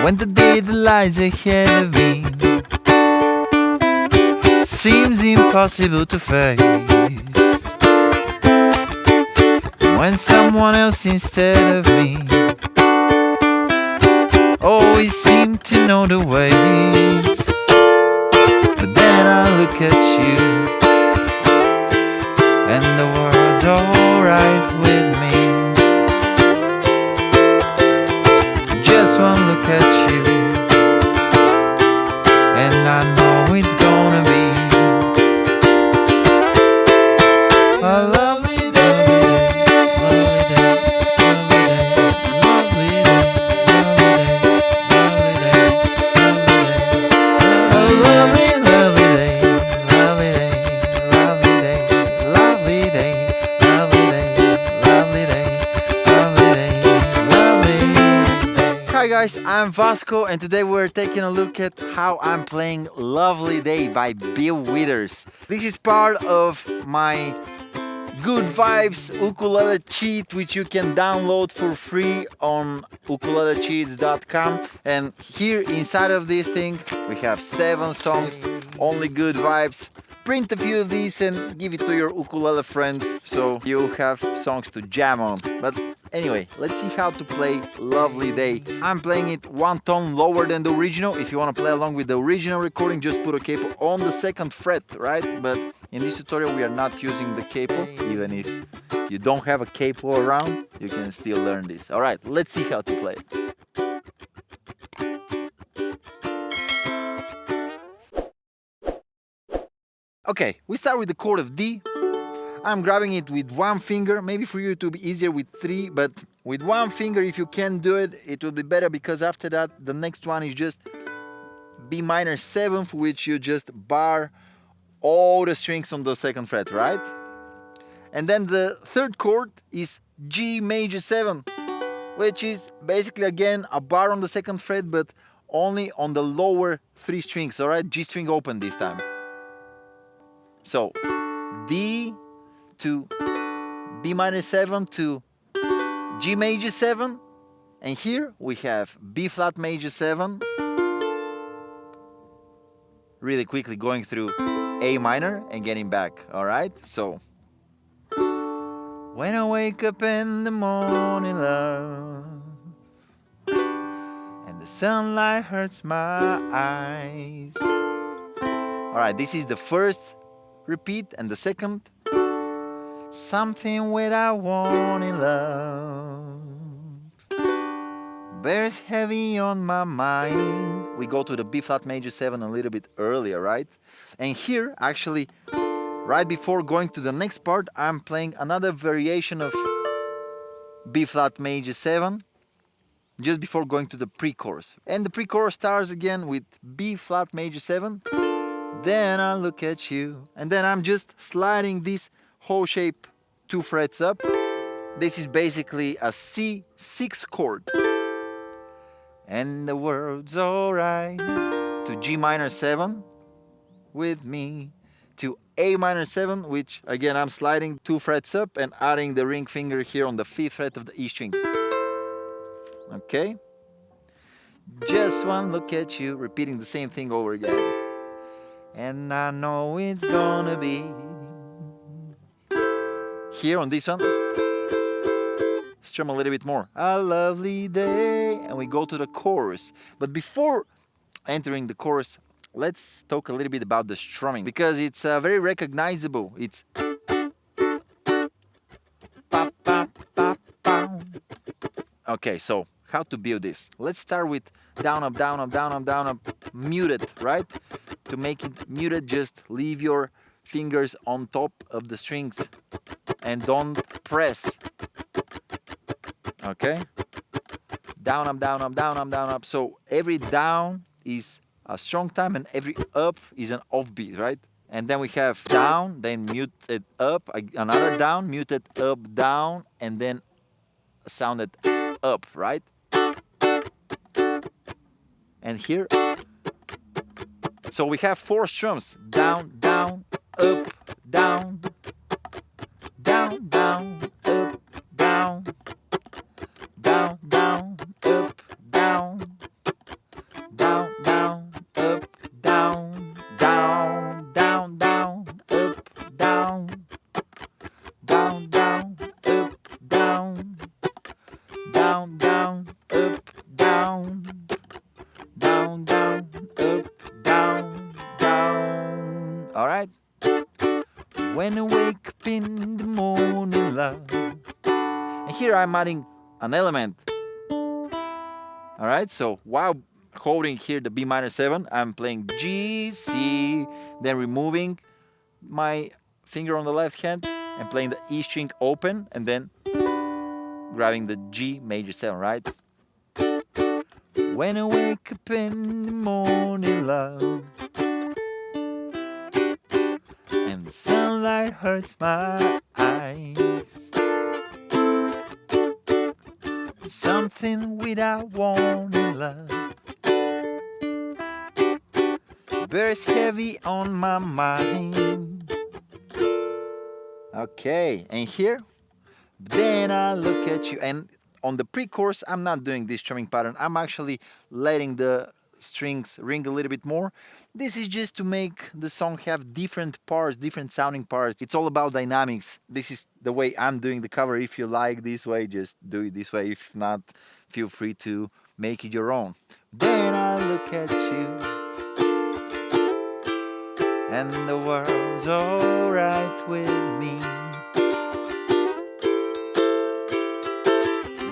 when the day that lies ahead of me seems impossible to face, when someone else instead of me always seem to know the ways. But then I look at you and the world's alright with me. Just one look at you and I know it's gonna be a lovely day, lovely day, lovely day, lovely day, lovely day, lovely day, lovely day, lovely day, lovely day, lovely day, lovely day, lovely day. Hi guys, I'm Vasco and today we're taking a look at how I'm playing Lovely Day by Bill Withers. This is part of my Good Vibes ukulele cheat, which you can download for free on ukulelecheats.com. And here inside of this thing we have 7 songs, only good vibes. Print a few of these and give it to your ukulele friends so you have songs to jam on. But anyway, let's see how to play Lovely Day. I'm playing it 1 tone lower than the original. If you want to play along with the original recording, just put a capo on the 2nd fret, right? But in this tutorial we are not using the capo. Even if you don't have a capo around, you can still learn this. Alright, let's see how to play it. Okay, we start with the chord of D. I'm grabbing it with 1 finger. Maybe for you it will be easier with 3, but with 1 finger, if you can do it, it will be better, because after that the next one is just B minor 7th, which you just bar all the strings on the 2nd fret, right? And then the 3rd chord is G major 7, which is basically again a bar on the 2nd fret, but only on the lower 3 strings, alright? G string open this time. So D to B minor 7 to G major 7, and here we have B flat major 7, really quickly going through A minor and getting back, alright? So when I wake up in the morning, love, and the sunlight hurts my eyes. Alright, this is the 1st repeat, and the 2nd, something without warning, love, bears heavy on my mind. We go to the B flat major 7 a little bit earlier, right? And here, actually, right before going to the next part, I'm playing another variation of B flat major 7, just before going to the pre-chorus. And the pre-chorus starts again with B flat major 7. Then I look at you, and then I'm just sliding this whole shape 2 frets up. This is basically a C6 chord. And the world's alright, to G minor 7 with me, to A minor 7, which again I'm sliding 2 frets up and adding the ring finger here on the 5th fret of the E string. Okay? Just one look at you, repeating the same thing over again. And I know it's gonna be here on this one. Strum a little bit more. A lovely day. And we go to the chorus. But before entering the chorus, let's talk a little bit about the strumming, because it's very recognizable. It's pa, pa, pa, pa. Okay, so how to build this? Let's start with down, up, down, up, down, up, down, up, muted, right? To make it muted, just leave your fingers on top of the strings and don't press. Okay? Down, up, down, up, down, up, down, up. So every down is a strong time and every up is an offbeat, right? And then we have down, then muted up, another down, muted up, down, and then sounded up, right? And here, so we have 4 strums: down, down, up, down, down, down, up, down, down, down, up, down, I'm adding an element. All right, so while holding here the B minor 7, I'm playing G, C, then removing my finger on the left hand and playing the E string open, and then grabbing the G major 7, right? When I wake up in the morning, love, and the sunlight hurts my eyes, something without warning, love, bears heavy on my mind. Okay, and here, then I look at you, and on the pre-chorus, I'm not doing this strumming pattern. I'm actually letting the strings ring a little bit more. This is just to make the song have different parts, different sounding parts. It's all about dynamics. This is the way I'm doing the cover. If you like this way, just do it this way. If not, feel free to make it your own. Then I look at you, and the world's alright with me.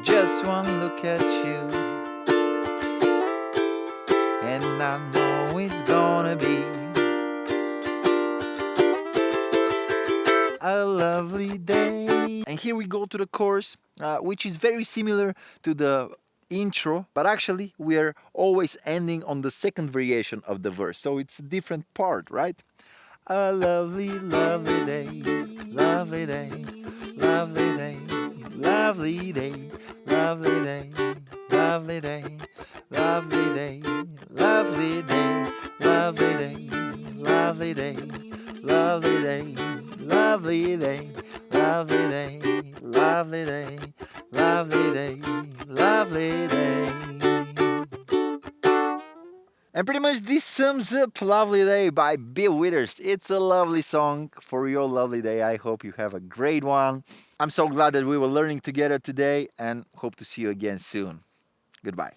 Just one look at you, and I know it's gonna be a lovely day. And here we go to the chorus, which is very similar to the intro, but actually we are always ending on the second variation of the verse, so it's a different part, right? A lovely, lovely day, lovely day, lovely day, lovely day, lovely day, lovely day, lovely day, lovely day, lovely day, lovely day, lovely day, lovely day, lovely day, lovely day, lovely day, lovely day. And pretty much this sums up Lovely Day by Bill Withers. It's a lovely song for your lovely day. I hope you have a great one. I'm so glad that we were learning together today and hope to see you again soon. Goodbye.